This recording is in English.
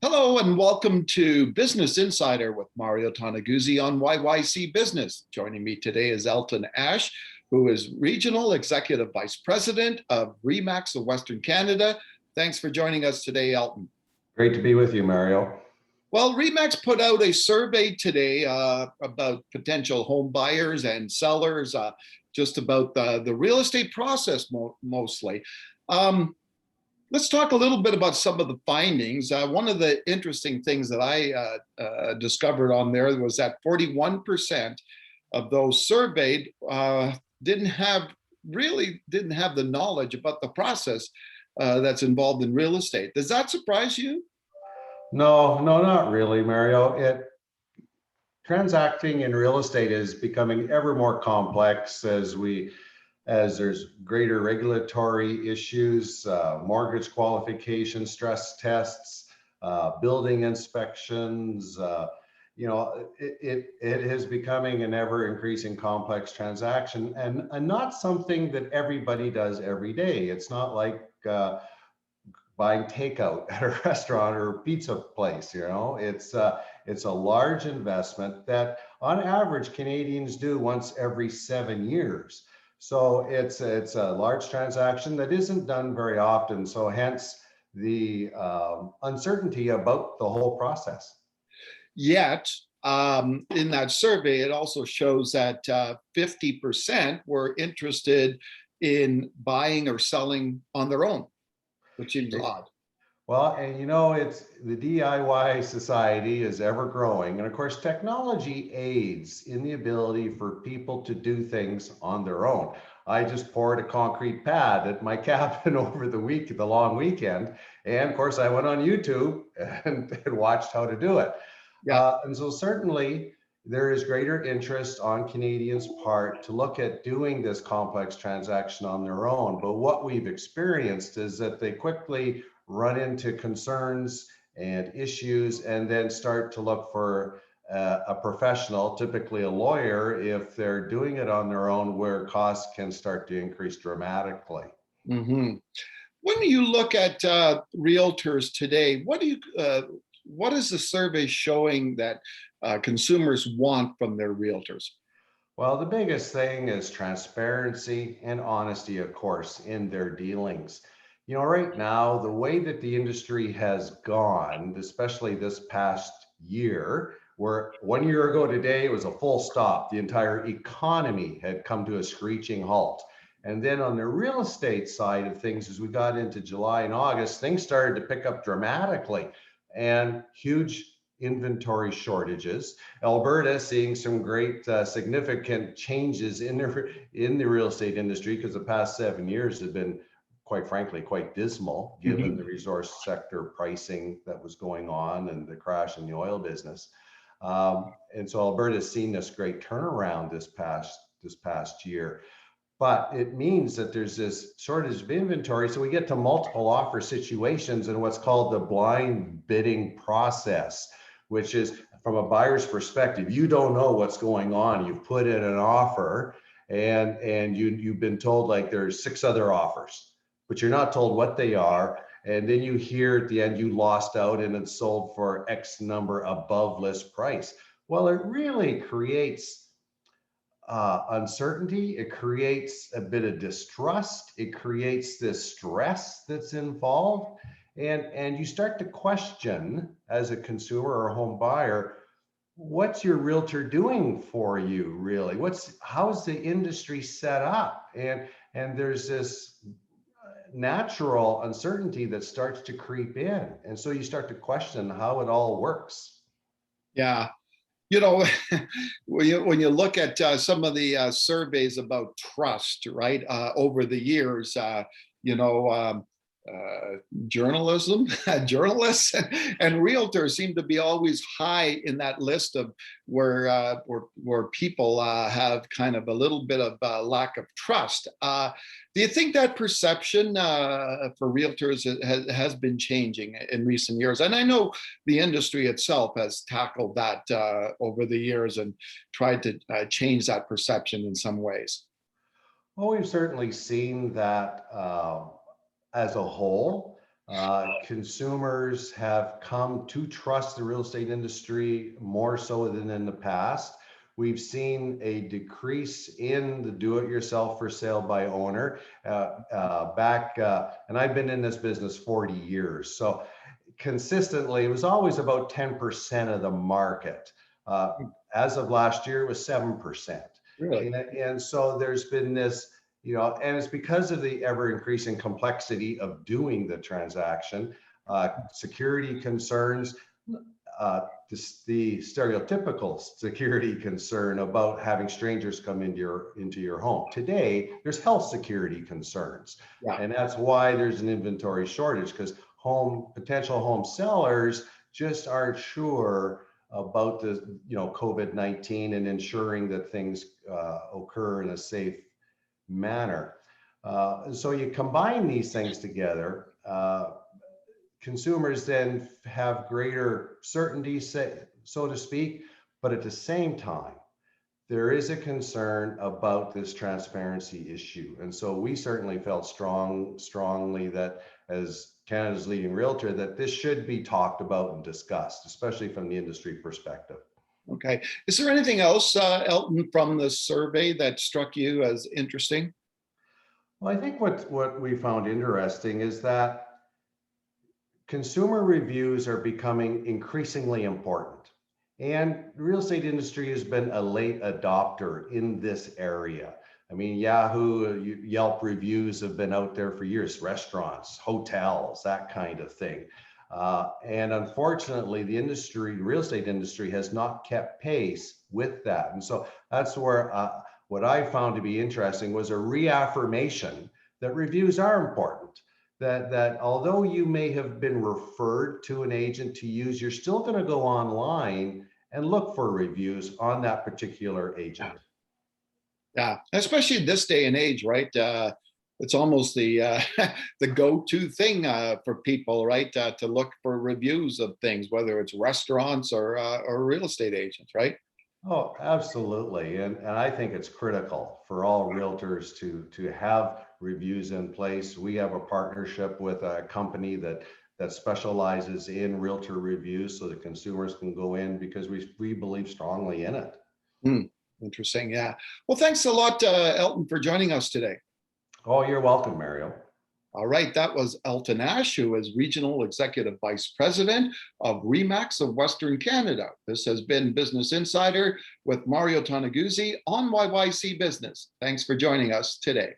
Hello and welcome to Business Insider with Mario Toneguzzi on YYC Business. Joining me today is Elton Ash, who is Regional Executive Vice President of RE/MAX of Western Canada. Thanks for joining us today, Elton. Great to be with you, Mario. Well, RE/MAX put out a survey today about potential home buyers and sellers, just about the real estate process mostly. Let's talk a little bit about some of the findings. One of the interesting things that I discovered on there was that 41% of those surveyed didn't have the knowledge about the process that's involved in real estate. Does that surprise you? No, not really, Mario. Transacting in real estate is becoming ever more complex as there's greater regulatory issues, mortgage qualification, stress tests, building inspections. It is becoming an ever increasing complex transaction and not something that everybody does every day. It's not like buying takeout at a restaurant or a pizza place. It's a large investment that on average Canadians do once every 7 years. So it's a large transaction that isn't done very often. So hence the uncertainty about the whole process. Yet, in that survey, it also shows that 50% were interested in buying or selling on their own, which seems odd. Well, and it's the DIY society is ever growing. And of course, technology aids in the ability for people to do things on their own. I just poured a concrete pad at my cabin over the long weekend. And of course, I went on YouTube and watched how to do it. Yeah. And so certainly there is greater interest on Canadians' part to look at doing this complex transaction on their own. But what we've experienced is that they quickly run into concerns and issues and then start to look for a professional, typically a lawyer, if they're doing it on their own, where costs can start to increase dramatically. Mm-hmm. When you look at realtors today, what is the survey showing that consumers want from their realtors? Well, the biggest thing is transparency and honesty, of course, in their dealings. Right now, the way that the industry has gone, especially this past year, where 1 year ago today, it was a full stop. The entire economy had come to a screeching halt. And then on the real estate side of things, as we got into July and August, things started to pick up dramatically and huge inventory shortages. Alberta seeing some great significant changes in the real estate industry, because the past 7 years have been, quite frankly, quite dismal, given the resource sector pricing that was going on and the crash in the oil business. And so Alberta has seen this great turnaround this past year. But it means that there's this shortage of inventory. So we get to multiple offer situations and what's called the blind bidding process, which is from a buyer's perspective, you don't know what's going on. You've put in an offer and you've been told like there's 6 other offers, but you're not told what they are. And then you hear at the end you lost out and it's sold for X number above list price. Well, it really creates uncertainty. It creates a bit of distrust. It creates this stress that's involved. And you start to question as a consumer or a home buyer, what's your realtor doing for you really? How's the industry set up? And there's this natural uncertainty that starts to creep in. And so you start to question how it all works. Yeah. When you look at some of the surveys about trust, right, over the years, journalists and realtors seem to be always high in that list of where people have kind of a little bit of lack of trust. Do you think that perception for realtors has been changing in recent years? And I know the industry itself has tackled that over the years and tried to change that perception in some ways. Well, we've certainly seen that as a whole. Consumers have come to trust the real estate industry more so than in the past. We've seen a decrease in the do-it-yourself for sale by owner and I've been in this business 40 years. So consistently, it was always about 10% of the market. As of last year, it was 7%. Really? And so there's been this, and it's because of the ever increasing complexity of doing the transaction, security concerns, the stereotypical security concern about having strangers come into your home. Today, there's health security concerns, Yeah. and that's why there's an inventory shortage, because potential home sellers just aren't sure about the COVID-19 and ensuring that things occur in a safe manner. So you combine these things together, consumers then have greater certainty, so to speak, but at the same time, there is a concern about this transparency issue. And so we certainly felt strongly that as Canada's leading realtor, that this should be talked about and discussed, especially from the industry perspective. Okay. Is there anything else, Elton, from the survey that struck you as interesting? Well, I think what we found interesting is that consumer reviews are becoming increasingly important. And the real estate industry has been a late adopter in this area. I mean, Yahoo, Yelp reviews have been out there for years, restaurants, hotels, that kind of thing. And unfortunately, the real estate industry has not kept pace with that. And so that's where what I found to be interesting was a reaffirmation that reviews are important. That although you may have been referred to an agent to use, you're still going to go online and look for reviews on that particular agent. Yeah, especially this day and age, right? It's almost the the go-to thing for people, right? To look for reviews of things, whether it's restaurants or real estate agents, right? Oh, absolutely. And I think it's critical for all realtors to have reviews in place. We have a partnership with a company that specializes in realtor reviews so that consumers can go in because we believe strongly in it. Hmm, interesting. Yeah. Well, thanks a lot, Elton, for joining us today. Oh, you're welcome, Mario. All right, that was Elton Ash, who is Regional Executive Vice President of RE/MAX of Western Canada. This has been Business Insider with Mario Toneguzzi on YYC Business. Thanks for joining us today.